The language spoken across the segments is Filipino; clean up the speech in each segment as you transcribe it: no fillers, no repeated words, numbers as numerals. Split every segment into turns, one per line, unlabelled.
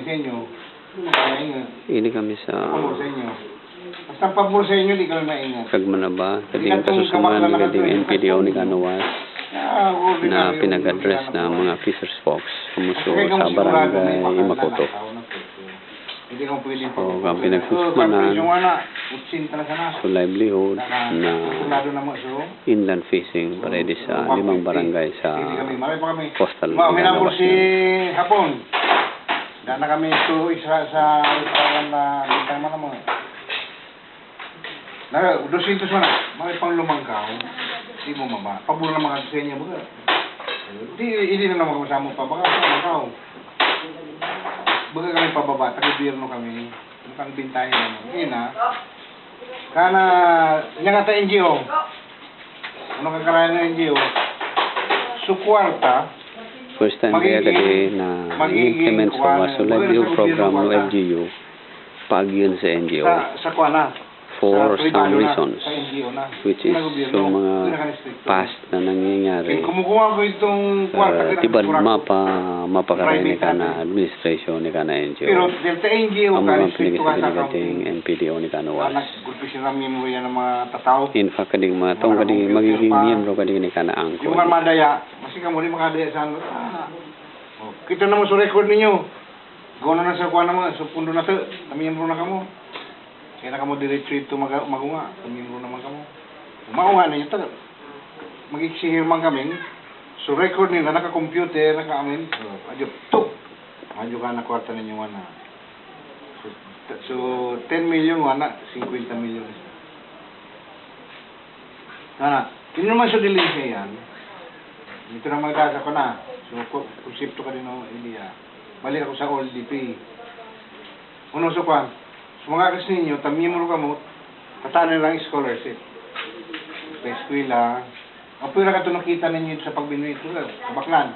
sa inyo. Maingay.
Ini kami sa
Pabor sa inyo. Basta pabor sa inyo, di ka lang maingay.
Kagmanaba, kading kasusuman ni kading NPDO ni Kanawas na pinag-address na mga Fisher's Fox kumuso sa barangay Makoto.
Hindi kang pwede po.
O kang pinagsusmanan sa livelihood na inland fishing para di sa 5 barangay sa coastal
May nabor
Kanawas.
si Hapon. Daan na kami ito isa sa restaurant na bintang mana mo. 200 mana. May pang lumangkaw. Di mo maba. Pabor na mga sa inyo baga. Hindi na naman kasama pa. Baka lumangkaw. Baga kami pababa. Taga-birno kami. Kung bintahin naman. Hindi na. Kana, yan nga ta NGO. Ano kakarayan ng NGO? Sukwarta.
First time kaya kadi na implement sa Waso Livelihood Program ng LGU pag yun sa NGO.
Sa kuwana.
For some reasons,
sa NGO na.
which is so mga past na nangyayari
Kumukuha ko itong kwarta.
tibad mapakaray ni ka na administration ni ka na NGO.
Pero sa NGO
ang
ka,
mga
restricto ka sa
pinagating NPDO ni Kanawas.
Nag-gulpi sila mo yan ng mga tataw.
In fact, kading mga tong kading magiging miyembro kading ni ka na angko.
Yung mga madaya, kasi ka muli makadaya sa ano. Kita naman sa record ninyo. Gawa na sa kuha naman, sa pundo na ito. Miyembro na kamo. Kaya na kamo diretso ito magunga. Miyembro naman kamo. Maunga ninyo ito. Mag-iksihir man kami. So record nila, naka-computer, naka-amin. Adyo, tuk! Adyo ka na kwarta ninyo wana. So 10 million wana, 50 million. Kana, yun naman sa dilisya yan. Dito na magkasa ko na. So, konsepto ka rin ng idea. Balik ako sa OLDP. Uno sa kwan, sa mga kas ninyo, tamimuro ka mo, tatanan lang scholarship. Sa eskwela, ang pwera ka ito nakita ninyo sa pagbinuit ko lang, sa Baklan.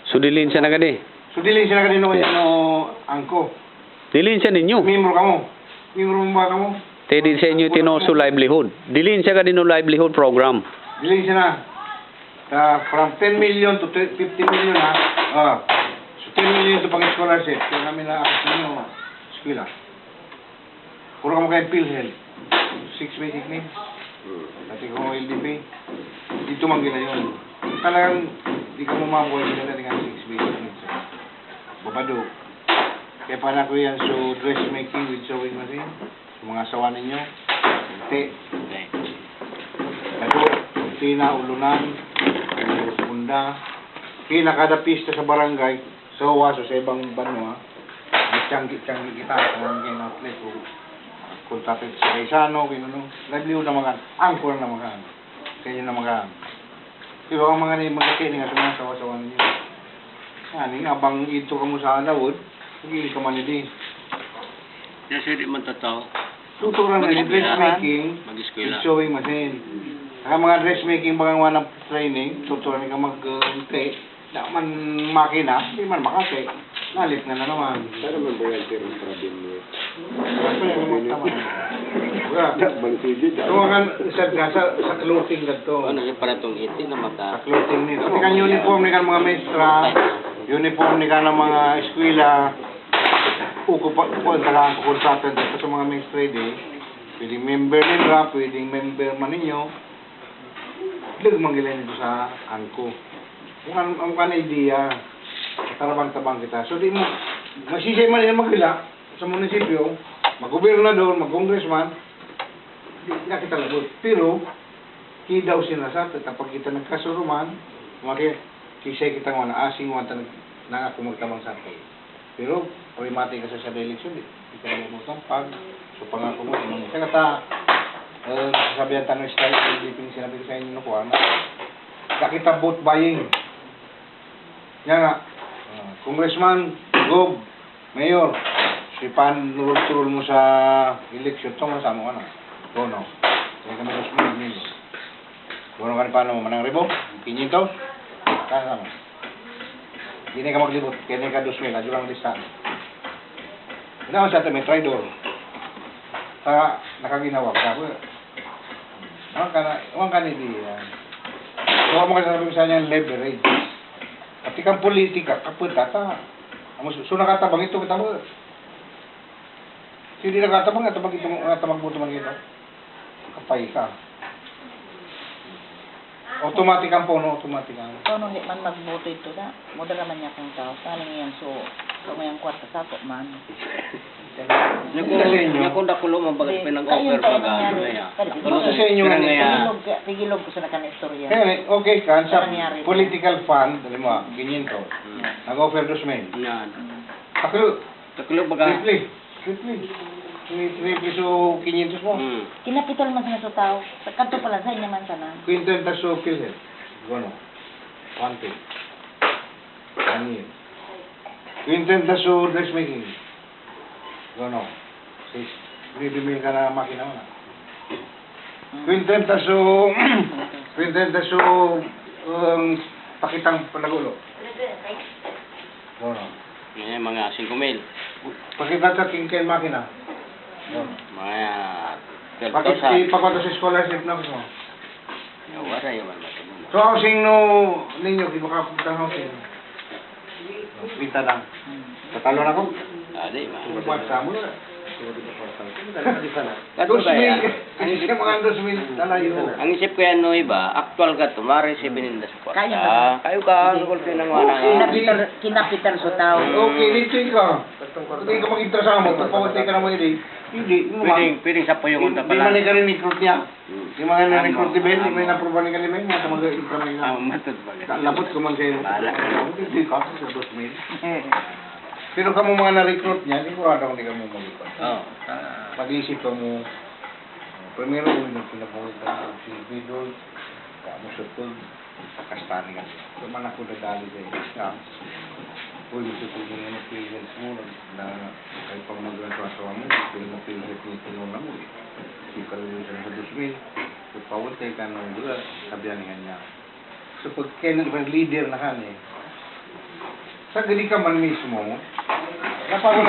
So dilin siya na kadi.
So, dilin sila ka din angko.
Dilin siya ninyo.
Mimro ka mo. Mimro mo ba ka mo?
Tedi sa inyo tinoso livelihood. Dilin siya kadin no livelihood program.
Dilin siya na. From 10 million to 50 million ha. So 10 million to pang-scholarship. Kaya namin na akas ninyo, eskwela. Puro ka mo kayo PhilHealth. 6 basic needs. Dati ko LDP. Dito man gina yun. Talagang, di ka mo makuha yung dati nga 6 basic needs. Babado. Kaya pa ko yan, so dressmaking with sewing machine. So, mga asawa ninyo. Te. Bago, tina, ulunan. Punda. Kaya kada pista sa barangay, sa Waso, sa ibang banwa, nagtiyanggi-tiyanggi kita, kung kayo outlet, kung tapit sa Kaisano, livelihood na makan, angkor na makan, kaya na makan. Diba ang mga magkakiling at mga sawa-sawa ninyo. Yan, abang ito ka mo sa alawod, magiging ka man hindi.
Yan siya di man tataw.
Tuturan na dressmaking, showing machine. Saka mga dressmaking bagang wanang training, tuturan ka mag-te, na man makina, hindi man makate. Nalit na naman.
Sana man ba yan pero problem mo?
Sa clothing na to.
Ano yung para itong iti na mata?
Sa clothing nito. Kasi kan uniform ni kan mga mestra, uniform ni kan ng mga eskwela, ang tagaan ko consultant sa mga mestra din. Pwedeng member nila, pwedeng member man ninyo. Manggilan nito sa angko. Kung ang idea, tarabang-tabang kita. So di mo, masisay man yan magila sa munisipyo, mag-gobernador, mag-congressman, di na kita labot. Pero, daw sila sa kapag kita nagkasuruman, kisay kita nga na asing wanta na ako magtabang sa akin. Pero, pag-imati ka sa eleksyon, di ka mo tampag. So, pangako mo, sa kata, sasabihan tanong style, hindi sinabi ko sa inyo nakuha na, kakita vote buying. Yan nga, congressman, gob, mayor, si pan nurul-turul mo sa eleksyon, ito mo sama ka na. Dono. Kaya kami gusto mo, nagmilo. Dono ka ni paano mo, manang ribo, kinyito, kaya mo. Hindi na ka maglibot, kaya na ka 2,000, adyo lang listahan. Hindi naman sa ito, may traidor. Saka, nakaginawa ka ako. Huwag ka na hindi yan. Huwag mo kasasabi ko sa kanya leverage. At ikang politika, kapunta ta. So nakatabang ito kita mo. Hindi nakatabang ito natabang mo tumang ito. Kapay ka. Automatic ang puno, automatic ang.
So, nung di man magboto ito na, muda naman niya kung tao. Saan yan? So, mayang kwarta sa ako man.
Nakunda ko lumang bagat pinag-offer
Ayun,
baga.
nangyari.
Ano sa inyo
Pero
nga
ngaya,
Tigilog ko sa nakan-istorya.
Kaya, okay ka, sa
Nangyari.
political fund, alam mo, ganyan to. Nag-offer 2,000.
yan.
Taklo,
Taklo baga.
triple. Triple so 500 mo.
Kinapital man sa tao. Sa kanto pala sa inyo man sana.
Quintal so kilhet. Gono. 1 thing. Ani. Quintal so dressmaking. Gono. 6. Bibimil ka na makina mo na. Quintal so pakitang panagulo. Gono.
Yan, mga 5,000.
Pakita sa king makina. Gono.
Mga
Bakit
12,000.
ipakwato sa scholarship na gusto mo?
Wala yun.
So, housing no ninyo, di ba kapunta housing? Pinta lang. Tatalo na ko.
Adi,
Pagwasa mo na.
Kato kaya,
Ang isip mga 2,000 talayo.
ang isip ko yan no iba, actual ka to, ma-receive ninda sa kwarta.
Kaya ba?
Kayo ka, kulti ng wala
Kinapital sa tao.
Okay, dito ka. Hindi ka mag-intra sa mo. Pagpawatay ka naman hindi. Hindi.
Pwedeng sa puyong
Di
unta
man
pala.
ka rin recruit niya. Di man na recruit ni Ben. Di man na-approve ni Kalimen. Nga sa mag-intra mo
Ah,
yun.
matod ba?
Labot ko man kayo.
Bahala.
Hindi ka. Sa 2,000. Pero kamo mga na-recruit niya, di ko ako hindi ka mo mag-recruit.
Oo.
Mag-isip ka mo. Primero, yung pinapunta si Bidol. Kamu sa tol. Kastani ka. So man ako dadali sa iyo. Uy, gusto ko yung appearance mo na kahit pang mag-graduate mo, yung appearance mo tinuna mo. Hindi ka rin sa 2,000. So, pawantay ka ng dula, sabihan niya. So, pag kailan leader na ka sa gadi ka man mismo, napako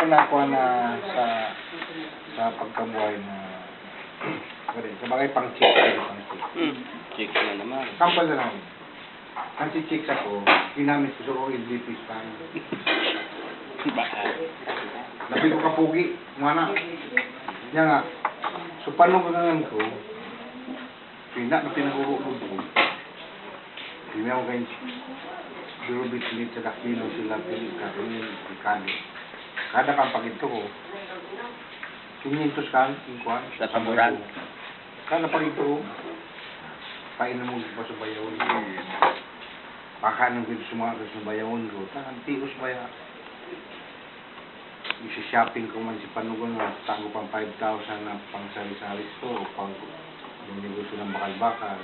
na ako na sa pagkabuhay na sa bagay pang-check.
Check na naman.
Kampal na lang. Kasi chicks ako, ginamit ko sa mga LDP stand. Labi ko kapugi, mana. Kaya nga, so paano gangan ko, na pinag-uulog ko. Hindi ako kayo, durubit-lit sa dakilo sila, pinag-karoon, pikado. Kada kang pagito ko, 500 kan, 500.
Sa taburan.
Kada pagito ko, painom mo pa sa bayawon ko. Pakanong ko sumakas sa bayawon ko. Tangan, tios baya. Isi-shopping ko man si Panugon na tango pang 5,000 na pang sari-sari store o pang negosyo ng bakal-bakal.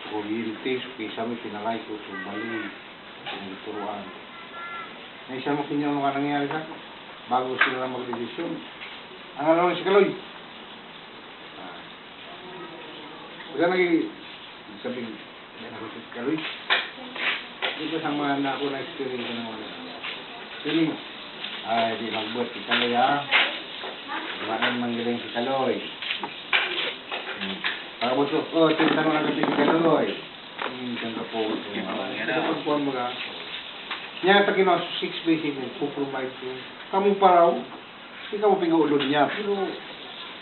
So, gilintis, kaysa may pinalay ko sa bali, pinagturuan. Naisa mo kinyo ano ka nangyari sa bago sila na mag-desisyon. Ang alam si Kaloy. Kaya sabihin, ako si Kaloy. Dito sa mga na ako na-experience ko naman. Sili mo. Ay, di magbuhat si Kaloy ha. Iwanan manggiling si Kaloy. Pagkabot ko, tintanong lang kasi si Kaloy. Diyan ka po. Ito pagpuan mo ka. Niya ta kino 6 basic mo provide ko. Kamu paraw. Hindi ka mo pinguulod niya. Pero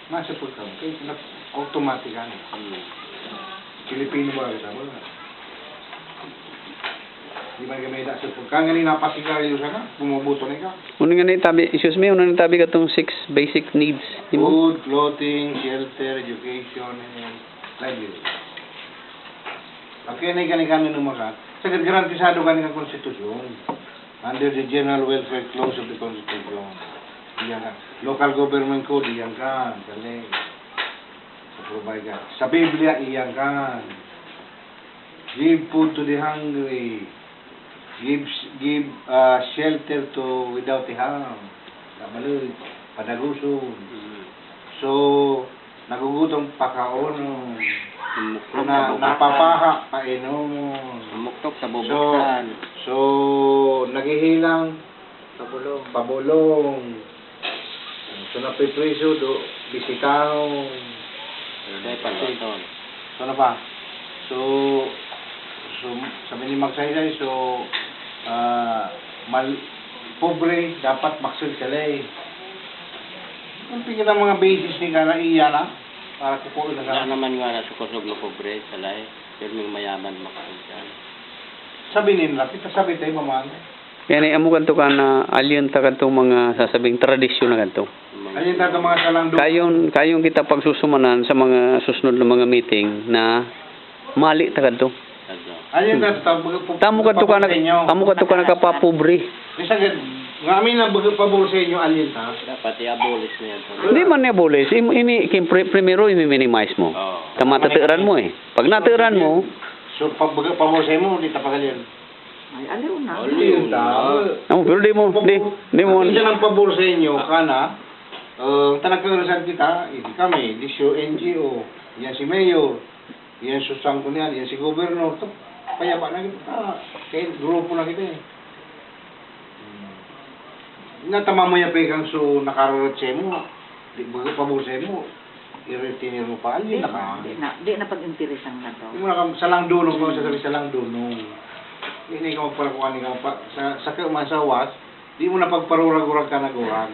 nasa po ka. Kaya automatic ano. Pilipino ba kita mo? Di ba kami da sa pagka nga ni napasigarilyo sa ka? Bumubuto na ka.
Una nga na tabi, excuse me, una na tabi ka itong 6 basic needs. Di mo?
Food, clothing, shelter, education, and livelihood. Okay na ikani numakat. Sagad garantisado ka ng konstitusyon. Under the General Welfare Clause of the Constitution. Diyan ka. Local Government Code, iyan ka. Dali. Sa provide ka. Sa Biblia, iyan ka. Give food to the hungry. Give shelter to without a harm. Nabaloy. Padaguson. So, nagugutong pakaonon. Napapaha, painom.
Muktok sa bubuksan.
So, naghihilang pabulong. So, napipriso do bisitahong.
Dahil pagkaton.
So, ano pa? So, sabi ni Magsaysay, so, pobre, dapat maksud sila eh. Ang pingin ang mga basis ni kana iya na, para kukuha na
Wala
ka.
naman nga na sukusog na pobre sa lahi. Pero may mayaman makakunsan.
Sabi nila, kita sabi tayo mamang.
Yan ay amo kanto ka na alien ta kanto mga sasabing tradisyon na kanto.
Ayun tato mga salang doon.
Kayong kita pagsusumanan sa mga susunod na mga meeting na mali ta kanto.
Ayun tato,
Amo kanto ka nakapapobre.
Isa gid, nga amin na pabor sa inyo alien ta.
Dapat i-abolish na yan.
Hindi man niya boles. Primero i-minimize mo.
Oo.
Tama tatiran mo eh. Pag natiran mo,
So pabor sa inyo, di ta pagalin.
Ay, aliw na.
Alien ta.
pero di mo.
Isa ng pabor sa inyo, kana, tanagkarasan kita, hindi kami, disyo NGO, yan si Mayor, yan si Sangkunian, yan si Gobernador, to, payaba na kita, kaya grupo na kita eh. Natama mo yung pegang so nakararot sa mo, di bago pabor sa mo, i-retinir mo pa, alin na ka.
Di na pag-interesan na to.
Hindi mo na ka, salang dunong, kung sasabi salang dunong. Hindi ka magparakuhan, sa kamasawas, di mo na pagparurag-urag ka na gurag.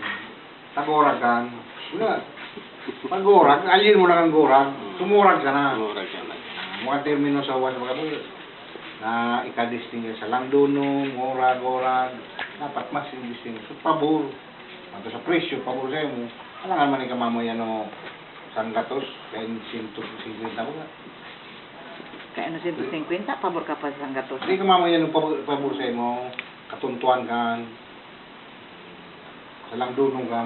Tagurag ka. Wala. Pag-urag, alin mo na kang gurag. Sumurag ka na.
Mura siya na.
Mga termino sa was, mga na ikadistingue sa langdunong, ngurag-urag. Dapat mas indistingue. So, pabor. Mato sa presyo, pabor sa'yo mo. Alangan man yung kamamoy, sanggatos, kaya 150 mo nga.
Kaya ano 150, pabor ka pa sa gatos.
Hindi ka mamaya nung pabor sa'yo mo, katuntuan ka, salang dunong ka,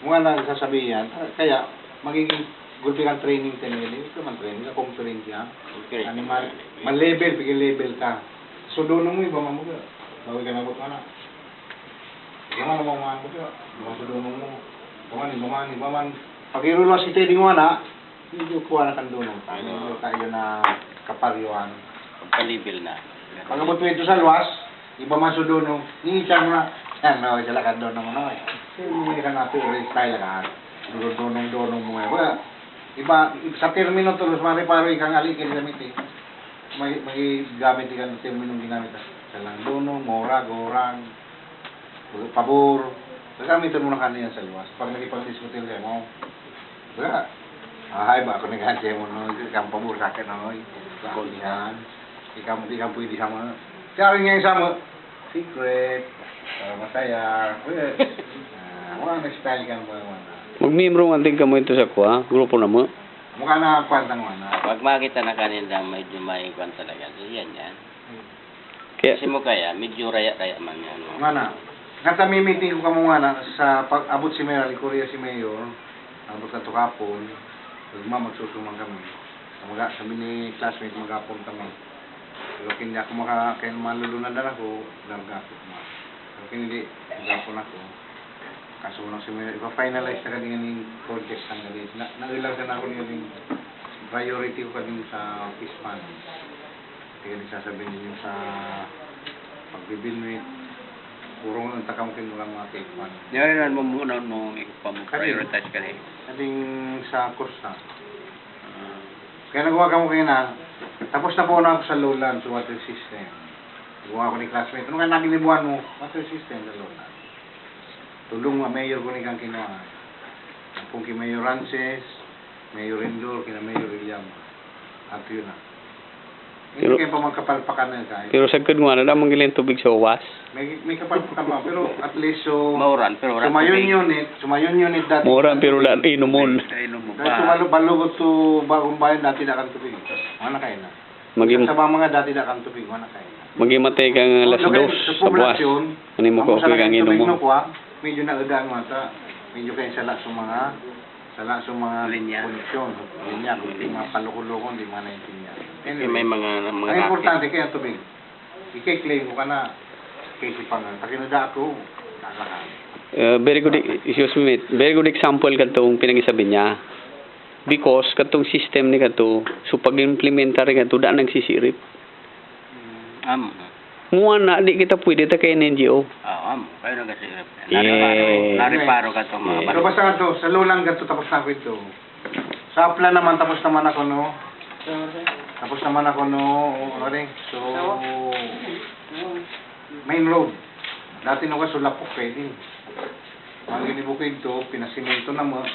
mga nagsasabihan, kaya magiging gulpi kang training ka nila, hindi ka man training, akong training ka,
Okay.
man-level, pigil-level ka. So dunong mo, iba mamuga, bawi ka na buka na. Iba naman mga buka, iba sa dunong mo, iba man, pag-iro lang si Teddy mo na, hindi ko kuha na kang dunong tayo, hindi tayo na kaparyuan.
Pagkalibil na.
Pagkabot mo ito sa luwas, iba man sa dunong, niisan mo na, yan, no, sila ka dunong mo na, hindi ka na style ka, dunong mo nga. Iba, sa termino tulos, mariparo ikang alikin gamit eh. May gamit ikang terminong ginamit. Salang dunong, mora, gorang, pabor. Gagamitin mo na kanina sa luwas. Pag nagipag-diskutin kayo mo, wala. Ay, ba ako naghansi mo, no? Ikaw pabor sa akin, no? Ikaw diyan. Ikaw pwede sa mga. Kaya rin nga yung sama, secret, para masaya. Wala na-style ka naman.
magmiyembro nga din ka mo ito sa kuha, grupo na mo.
Mukha na kwantang wana.
Pag makita na kanila medyo may kwan talaga. Yan yan.
Kaya,
Kasi mo kaya, medyo raya-raya man yan.
Mana, kata may meeting ko kamo nga na sa pag-abot si Mayor, Korea si Mayor, abot na to kapon, magsusuman kami. Sabi ni classmate, magapon kami. Pero hindi ako kaya malulunan na ako, largapon mo. Pero hindi, magapon ako. Kaso lang si Mayor, ipa-finalize na kanina yung project ng galit. Nagilang na ako yung priority ko kanina sa office man. Kaya sasabihin niyo sa pagbibinwit, puro ang takamkin mo lang mga take-one.
Yan mo muna mo prioritize ka rin.
Sabing sa course na. Kaya nagawa ka mo kayo na, tapos na po na ako sa lowland, sa water system. Nagawa ako ni classmate. Ano nga nakilibuan mo? Water system sa lowland. Tulong nga mayor ko ni kang kinuha. Kung kay Mayor Rances, Mayor Indor, kina Mayor William. At yun na. Hindi kayo pa magkapalpakan na ka.
pero sa kadwa na damang giling tubig sa uwas.
May kapalpakan pa, pero at least so...
Mauran, pero wala
Sumayon unit dati.
Mura pero wala inumon.
Inom mo
Dahil
pa.
balugot to bagong bayan dati na kang tubig. Wala kayo na. Sa mga dati na kang tubig, wala kayo na.
Magimatay kang alas dos sa buwas. Ano mo ko kang inumon.
Medyo naagaan mata. Medyo kayo sala sa mga
Linya.
koneksyon. Linya, kung di mga palukulukon, di mga naintindihan.
Kasi may mga
Ang importante kaya tubig. I-claim mo ka na. Kasi pang takinada ako, nalakan.
Very good, excuse me, very good example katong pinag-isabi niya. Because katong system ni kato, so pag-implementary kato, daan nagsisirip. Nguwan na, di kita pwede ta kay NGO.
Kayo na kasi.
Yeah.
Nariparo ka itong mga
Pero basta nga to, sa lulang gato tapos na ako ito. Sa apla naman tapos naman ako, no? Tapos naman ako ano rin, so, main road. Dati nung kasulapok kayo din. Ang inibukid to, pinasimento na mo,